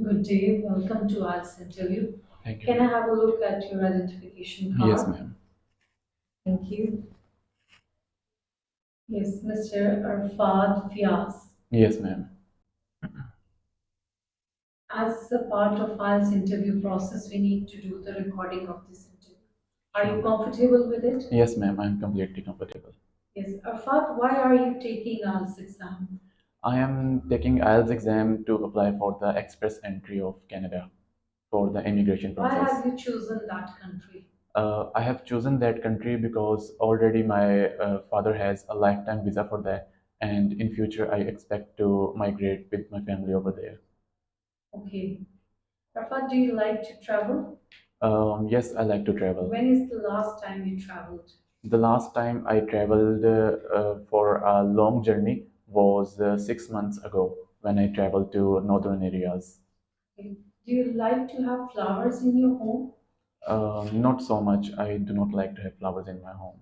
Good day, welcome to IELTS interview. Thank you, Can I ma'am. have a look at your identification Yes, card? ma'am. Thank you. Yes, Mr. Arfad Fias. Yes, ma'am. As a part of IELTS interview process, we need to do the recording of this interview. Are Sure, you ma'am. comfortable with it? Yes, ma'am. I'm completely comfortable. Yes, Arfad, why are you taking IELTS exam? I am taking IELTS exam to apply for the express entry of Canada for the immigration Why process. have you chosen that country? I have chosen that country because already my father has a lifetime visa for that, and in future I expect to migrate with my family over there. Okay. Arfad, do you like to travel? Yes, I like to travel. When is the last time you traveled? The last time I traveled for a long journey was 6 months ago when I traveled to northern areas. Okay. Do you like to have flowers in your home? Not so much. I do not like to have flowers in my home.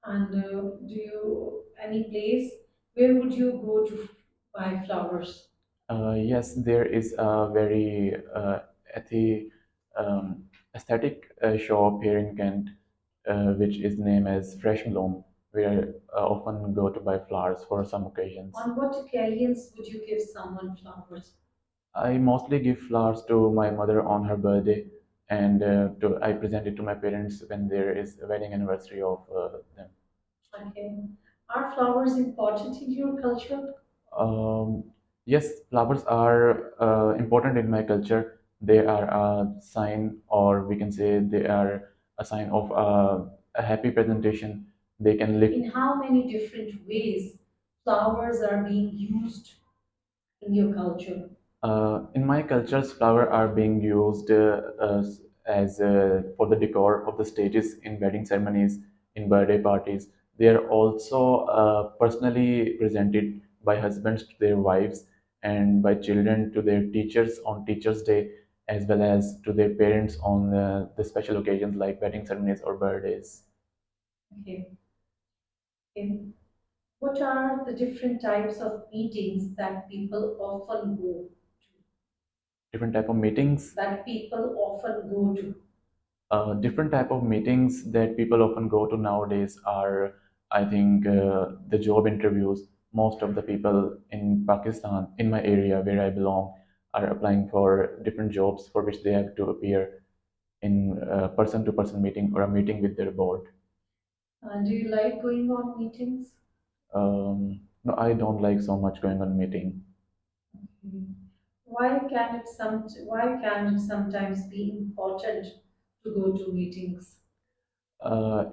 And do you any place where would you go to buy flowers? Yes, there is a very athi- aesthetic shop here in Kent, which is named as Fresh Bloom, where I often go to buy flowers for some occasions. On what occasions would you give someone flowers? I mostly give flowers to my mother on her birthday, and I present it to my parents when there is a wedding anniversary of them. Okay. Are flowers important in your culture? Yes, flowers are important in my culture. They are a sign, or we can say they are a sign of a happy presentation. They can lift. In how many different ways flowers are being used in your culture? In my cultures, flowers are being used as for the decor of the stages in wedding ceremonies, in birthday parties. They are also personally presented by husbands to their wives and by children to their teachers on Teachers' Day, as well as to their parents on the special occasions like wedding ceremonies or birthdays. Okay. Okay. What are the different types of meetings that people often go Different type of meetings. that people often go to? Different type of meetings that people often go to nowadays are, I think, the job interviews. Most of the people in Pakistan, in my area where I belong, are applying for different jobs for which they have to appear in a person-to-person meeting or a meeting with their board. Do you like going on meetings? No, I don't like so much going on meeting. Mm. Why can it sometimes be important to go to meetings?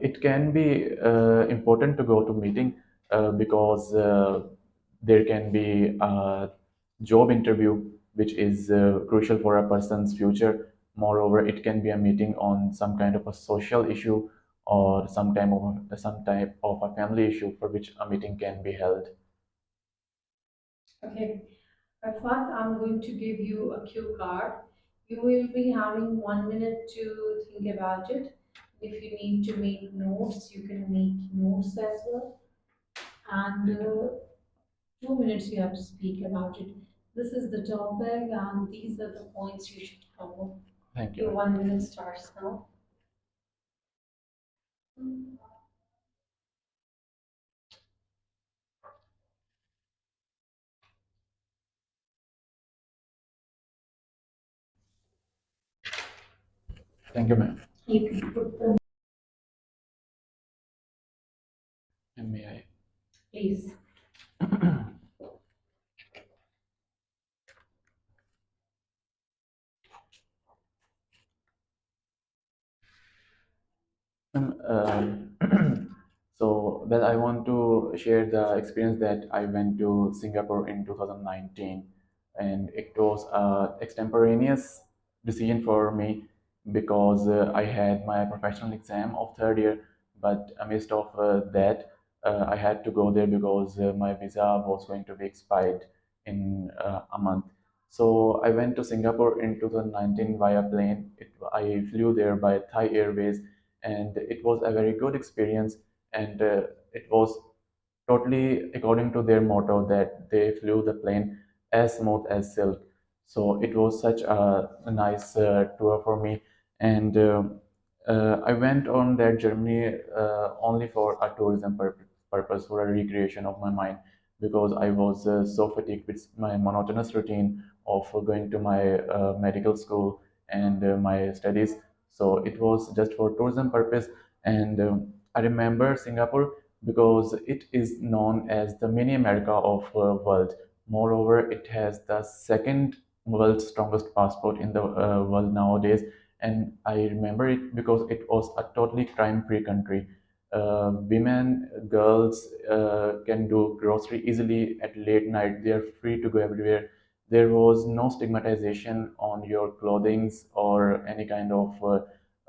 It can be important to go to meeting because there can be a job interview which is crucial for a person's future. Moreover, it can be a meeting on some kind of a social issue or some type of a family issue for which a meeting can be held. Okay, Arfat, I'm going to give you a cue card. You will be having 1 minute to think about it. If you need to make notes, you can make notes as well. And Thank you. 2 minutes you have to speak about it. This is the topic, and these are the points you should cover. Thank you, Your ma'am. 1 minute starts now. Thank you, ma'am. You can put them, And may I? please. Well, I want to share the experience that I went to Singapore in 2019, and it was a extemporaneous decision for me because I had my professional exam of third year, but amidst of that, I had to go there because my visa was going to be expired in a month. So I went to Singapore in 2019 via plane. I flew there by Thai Airways, and it was a very good experience. And it was totally according to their motto that they flew the plane as smooth as silk. So it was such a nice tour for me, and I went on that journey only for a purpose, for a recreation of my mind, because I was so fatigued with my monotonous routine of going to my medical school and my studies. So it was just for tourism purpose, and I remember Singapore because it is known as the mini America of world. Moreover, it has the second world's strongest passport in the world nowadays. And I remember it because it was a totally crime-free country. Women, girls can do grocery easily at late night. They are free to go everywhere. There was no stigmatization on your clothings or any kind of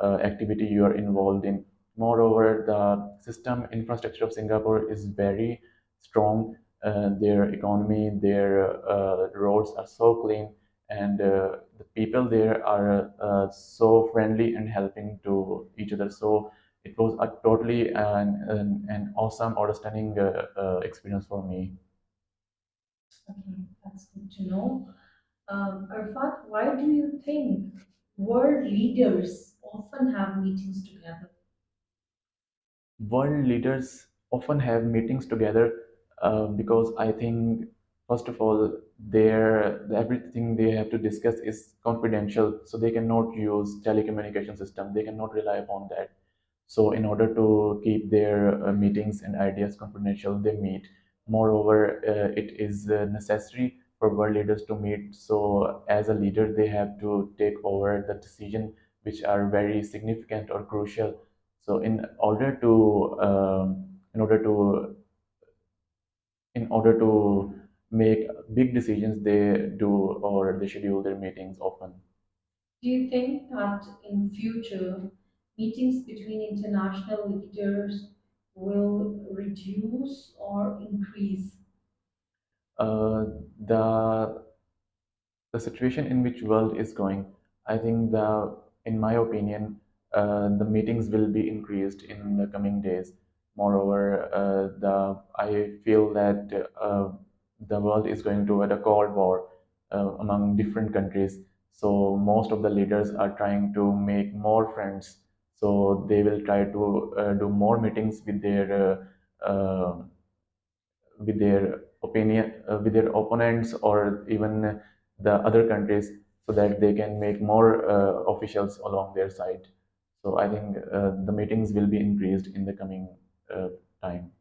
activity you are involved in. Moreover, the system infrastructure of Singapore is very strong. Their economy, their roads are so clean, and the people there are so friendly and helping to each other. So it was a totally an awesome or a stunning experience for me. Okay, that's good to know. Arfat, why do you think world leaders often have meetings together? World leaders often have meetings together because I think, first of all, everything they have to discuss is confidential, so they cannot use telecommunication system. They cannot rely upon that. So, in order to keep their meetings and ideas confidential, they meet. Moreover, it is necessary for world leaders to meet. So, as a leader, they have to take over the decision which are very significant or crucial. So, in order to make big decisions, they do or they schedule their meetings often. Do you think that in future meetings between international leaders will reduce or increase? The situation in which world is going, I think in my opinion, the meetings will be increased in the coming days. Moreover, I feel that the world is going toward a cold war among different countries. So most of the leaders are trying to make more friends. So they will try to do more meetings with their opinion, with their opponents, or even the other countries, so that they can make more officials along their side. So I think the meetings will be increased in the coming uh, time.